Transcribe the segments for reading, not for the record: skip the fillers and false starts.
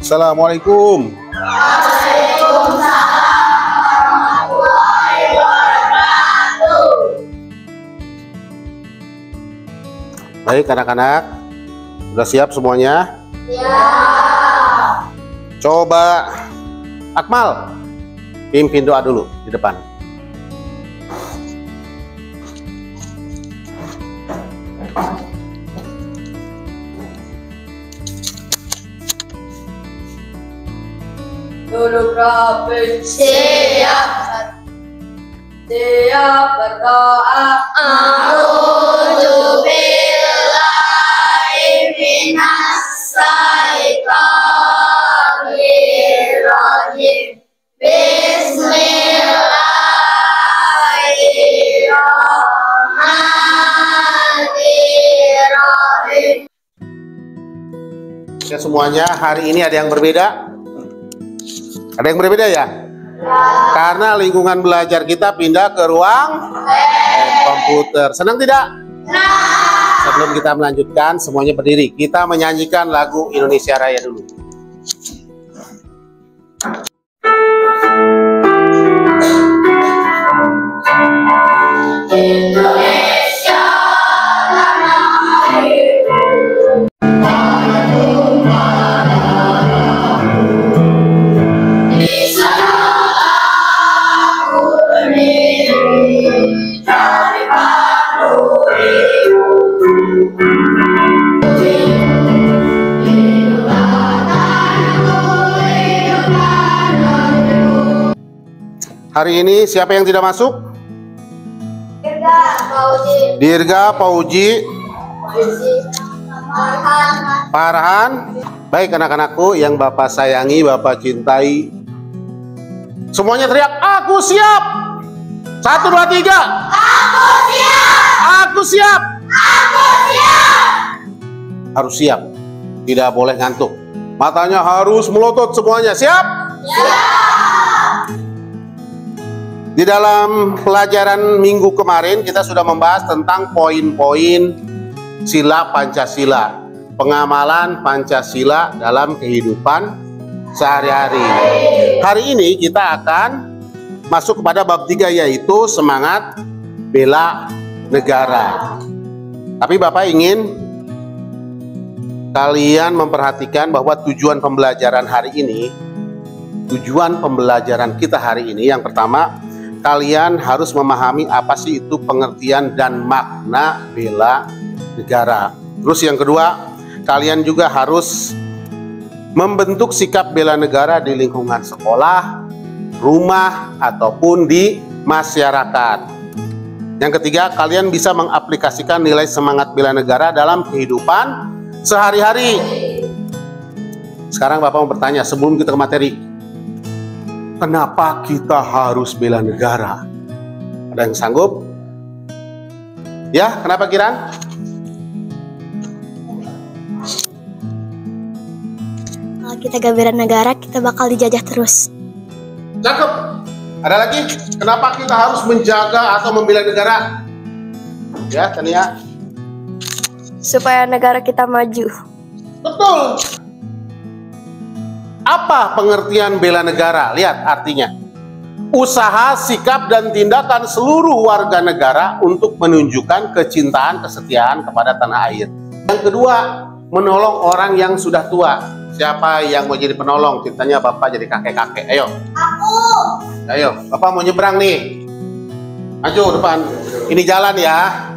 Assalamualaikum. Baik anak-anak, sudah siap semuanya? Ya. Coba Akmal, pimpin doa dulu di depan. Duduk rapi, siap berdoa. A'udzu billahi minas syaitonir rajim. Bismillahirrahmanirrahim. Ya, semuanya hari ini ada yang berbeda? Ada yang berbeda ya? Karena lingkungan belajar kita pindah ke ruang komputer. Senang tidak? Sebelum kita melanjutkan, semuanya berdiri. Kita menyanyikan lagu Indonesia Raya dulu. Indonesia tanah airku. Hari ini siapa yang tidak masuk? Dirga, Pauji, Farhan. Baik anak-anakku yang Bapak sayangi, Bapak cintai. Semuanya teriak, aku siap. 1, 2, 3. Aku siap. Aku siap. Aku siap. Harus siap. Tidak boleh ngantuk. Matanya harus melotot semuanya. Siap? Siap. Di dalam pelajaran minggu kemarin kita sudah membahas tentang poin-poin sila Pancasila, pengamalan Pancasila dalam kehidupan sehari-hari. Hari ini kita akan masuk kepada bab 3, yaitu semangat bela negara. Tapi Bapak ingin kalian memperhatikan bahwa tujuan pembelajaran hari ini, tujuan pembelajaran kita hari ini, yang pertama, kalian harus memahami apa sih itu pengertian dan makna bela negara. Terus yang kedua, kalian juga harus membentuk sikap bela negara di lingkungan sekolah, rumah, ataupun di masyarakat. Yang ketiga, kalian bisa mengaplikasikan nilai semangat bela negara dalam kehidupan sehari-hari. Sekarang Bapak mau bertanya sebelum kita ke materi. Kenapa kita harus bela negara? Ada yang sanggup? Ya, kenapa Kiran? Kalau kita gak bela negara, kita bakal dijajah terus. Cakep. Ada lagi? Kenapa kita harus menjaga atau membela negara? Ya, Tania. Supaya negara kita maju. Betul. Apa pengertian bela negara? Lihat artinya. Usaha, sikap, dan tindakan seluruh warga negara untuk menunjukkan kecintaan, kesetiaan kepada tanah air. Yang kedua, menolong orang yang sudah tua. Siapa yang mau jadi penolong? Ceritanya Bapak jadi kakek-kakek. Ayo. Aku. Ayo, Bapak mau nyebrang nih. Maju depan. Ini jalan ya.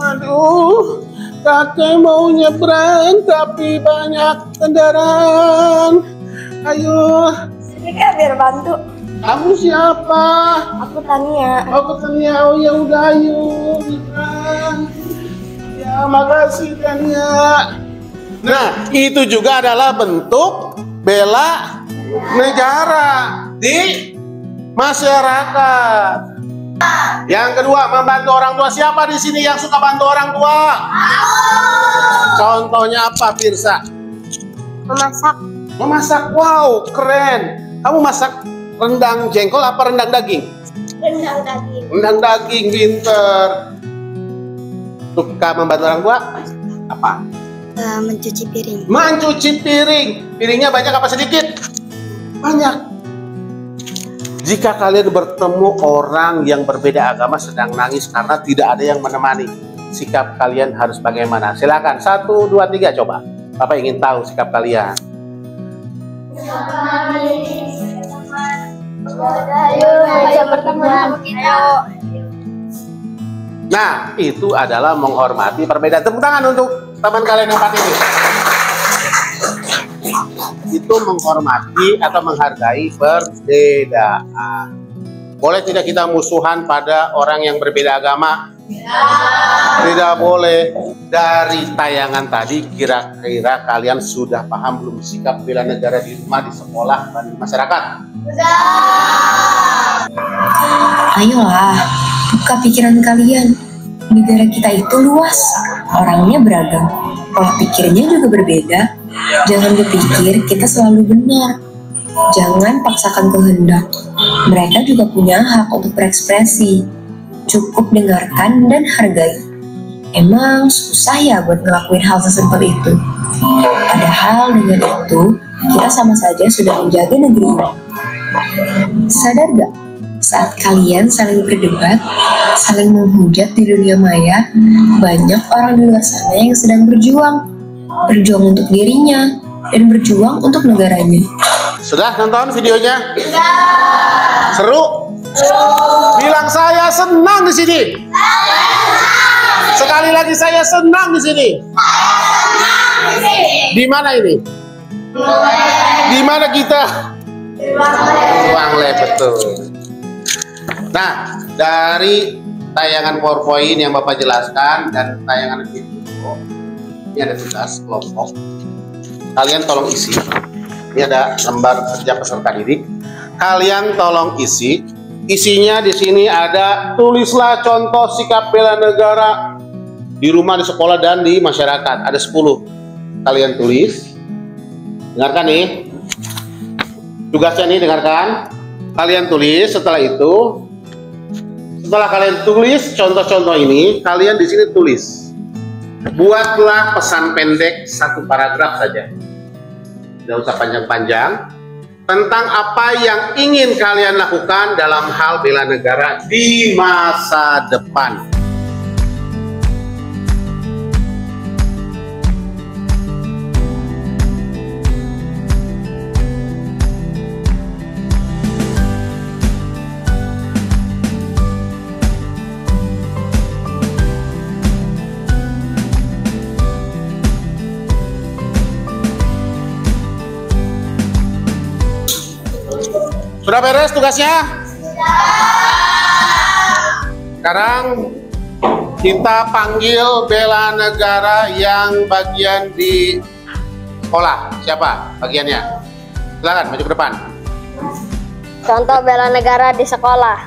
Aduh, kakek mau nyebrang tapi banyak kendaraan. Ayo. Sini Kak, biar bantu. Kamu siapa? Aku Tania. Aku Tania. Oh ya udah, ayo nyebrang. Ya, makasih Tania. Nah, itu juga adalah bentuk bela negara di masyarakat. Yang kedua, membantu orang tua. Siapa di sini yang suka bantu orang tua? Contohnya apa, Firsa? Memasak. Memasak. Wow, keren. Kamu masak rendang jengkol apa rendang daging? Rendang daging. Rendang daging, pinter. Suka membantu orang tua? Apa? Mencuci piring. Mencuci piring. Piringnya banyak apa sedikit? Banyak. Jika kalian bertemu orang yang berbeda agama sedang nangis karena tidak ada yang menemani, sikap kalian harus bagaimana? Silakan, 1, 2, 3, coba. Bapak ingin tahu sikap kalian. Nah, itu adalah menghormati perbedaan. Tepuk tangan untuk teman kalian yang 4 ini. Itu menghormati atau menghargai perbedaan. Boleh tidak kita musuhan pada orang yang berbeda agama? Tidak boleh. Dari tayangan tadi, kira-kira kalian sudah paham belum sikap bela negara di rumah, di sekolah, dan di masyarakat? Ayolah, buka pikiran kalian. Negara kita itu luas, orangnya beragam, pola pikirnya juga berbeda. Jangan berpikir kita selalu benar. Jangan paksakan kehendak. Mereka juga punya hak untuk berekspresi. Cukup dengarkan dan hargai. Emang susah ya buat ngelakuin hal sesimpel itu. Padahal dengan itu, kita sama saja sudah menjaga negeri ini. Sadar gak? Saat kalian saling berdebat, saling menghujat di dunia maya, banyak orang di luar sana yang sedang berjuang. Berjuang untuk dirinya, dan berjuang untuk negaranya. Sudah nonton videonya? Seru? Bilang saya senang di sini. Sekali lagi saya senang di sini. Di mana ini? Di mana kita? Ruang lab, betul. Nah, dari tayangan PowerPoint yang Bapak jelaskan dan tayangan video, ini ada tugas kelompok. Kalian tolong isi. Ini ada lembar kerja peserta didik. Kalian tolong isi. Isinya di sini ada tulislah contoh sikap bela negara di rumah, di sekolah, dan di masyarakat. Ada 10. Kalian tulis. Dengarkan nih. Tugasnya nih, dengarkan. Kalian tulis. Setelah itu, setelah kalian tulis contoh-contoh ini, kalian di sini tulis. Buatlah pesan pendek 1 paragraf saja. Tidak usah panjang-panjang. Tentang apa yang ingin kalian lakukan dalam hal bela negara di masa depan. Sudah beres tugasnya? Sekarang kita panggil bela negara yang bagian di sekolah. Siapa bagiannya? Silakan maju ke depan. Contoh bela negara di sekolah.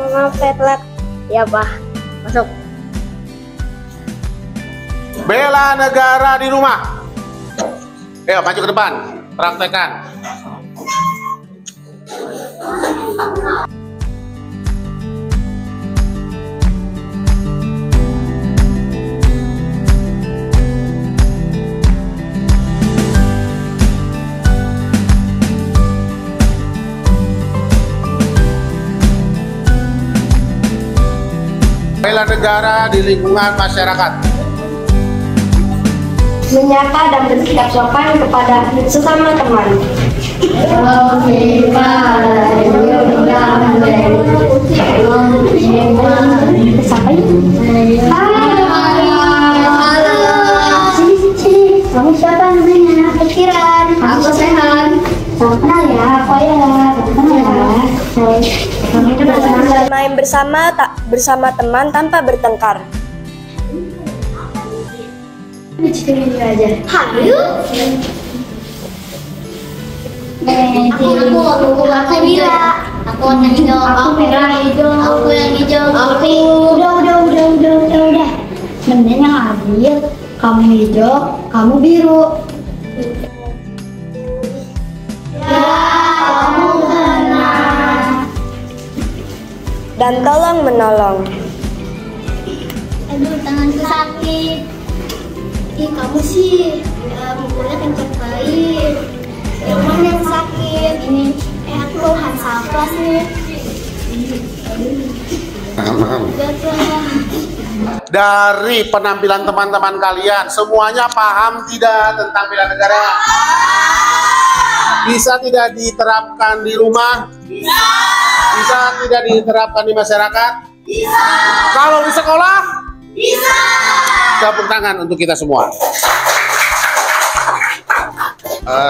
Maaf, saya telat. Ya, Pak. Masuk. Bela negara di rumah. Ayo maju ke depan. Praktekkan. Bela negara di lingkungan masyarakat. Menyapa dan bersikap sopan kepada sesama teman. Siapa ini? Halo. Sini. Kamu siapa namanya? Pikiran. Aku Sehan. Salam kenal ya. Aku ya. Bermain bersama, tak bersama teman tanpa bertengkar. Ini aja. Hayu. Aku Mira. Aku warna hijau. Aku merah hijau. Aku yang hijau. Aku. Udah. Mending yang adil. Kamu hijau, kamu biru. Ya, kamu benar. Dan tolong menolong. Aduh, tangan tanganku sakit. Ih, kamu sih mukulnya kenceng kali. Yang mana yang sakit? Ini aku bawahan sapas nih. Udah tuh. Dari penampilan teman-teman kalian, semuanya paham tidak tentang bela negara? Bisa tidak diterapkan di rumah? Bisa tidak diterapkan di masyarakat? Bisa. Kalau di sekolah? Bisa. Tepuk tangan untuk kita semua.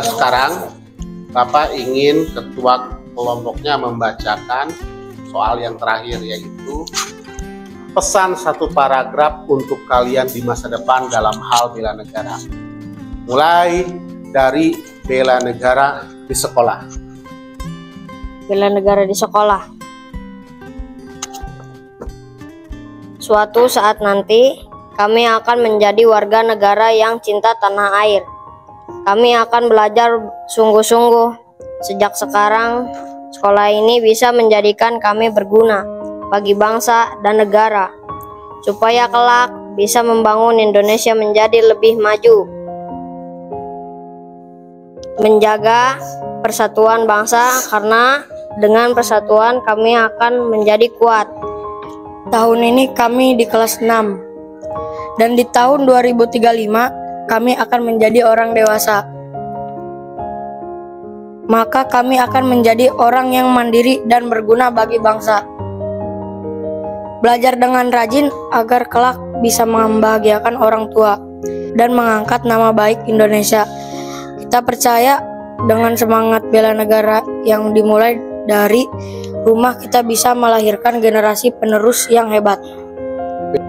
Sekarang Bapak ingin ketua kelompoknya membacakan soal yang terakhir, yaitu pesan satu paragraf untuk kalian di masa depan dalam hal bela negara. Mulai dari bela negara di sekolah. Bela negara di sekolah. Suatu saat nanti, kami akan menjadi warga negara yang cinta tanah air. Kami akan belajar sungguh-sungguh. Sejak sekarang, sekolah ini bisa menjadikan kami berguna bagi bangsa dan negara, supaya kelak bisa membangun Indonesia menjadi lebih maju. Menjaga persatuan bangsa, karena dengan persatuan kami akan menjadi kuat. Tahun ini kami di kelas 6, dan di tahun 2035 kami akan menjadi orang dewasa. Maka kami akan menjadi orang yang mandiri dan berguna bagi bangsa. Belajar dengan rajin agar kelak bisa membahagiakan orang tua dan mengangkat nama baik Indonesia. Kita percaya dengan semangat bela negara yang dimulai dari rumah, kita bisa melahirkan generasi penerus yang hebat.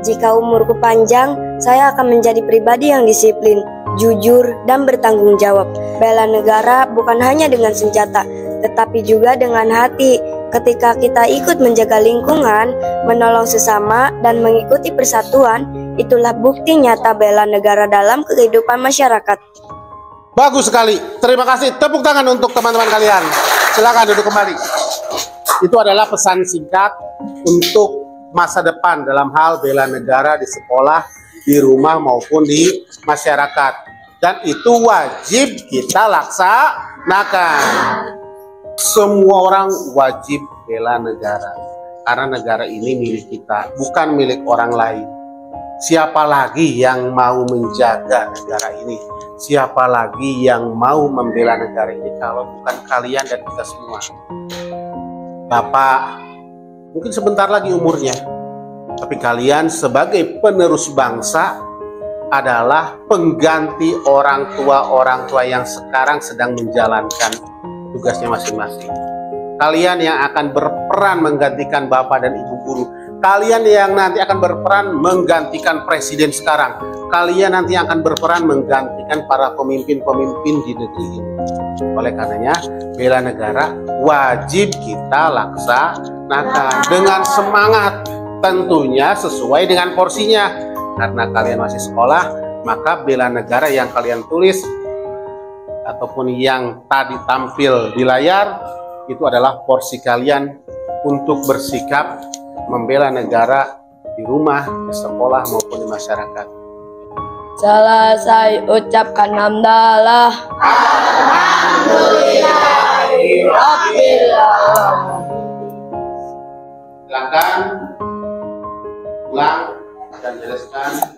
Jika umurku panjang, saya akan menjadi pribadi yang disiplin, jujur, dan bertanggung jawab. Bela negara bukan hanya dengan senjata, tetapi juga dengan hati. Ketika kita ikut menjaga lingkungan, menolong sesama, dan mengikuti persatuan, itulah bukti nyata bela negara dalam kehidupan masyarakat. Bagus sekali. Terima kasih. Tepuk tangan untuk teman-teman kalian. Silakan duduk kembali. Itu adalah pesan singkat untuk masa depan dalam hal bela negara di sekolah, di rumah maupun di masyarakat. Dan itu wajib kita laksanakan. Semua orang wajib bela negara, karena negara ini milik kita, bukan milik orang lain. Siapa lagi yang mau menjaga negara ini? Siapa lagi yang mau membela negara ini kalau bukan kalian dan kita semua? Bapak mungkin sebentar lagi umurnya, tapi kalian sebagai penerus bangsa adalah pengganti orang tua yang sekarang sedang menjalankan tugasnya masing-masing. Kalian yang akan berperan menggantikan Bapak dan Ibu guru. Kalian yang nanti akan berperan menggantikan presiden sekarang. Kalian nanti akan berperan menggantikan para pemimpin-pemimpin di negeri ini. Oleh karenanya, bela negara wajib kita laksanakan dengan semangat, tentunya sesuai dengan porsinya. Karena kalian masih sekolah, maka bela negara yang kalian tulis ataupun yang tadi tampil di layar itu adalah porsi kalian untuk bersikap membela negara di rumah, di sekolah maupun di masyarakat. Selesai ucapkan hamdalah. Silakan ulang dan jelaskan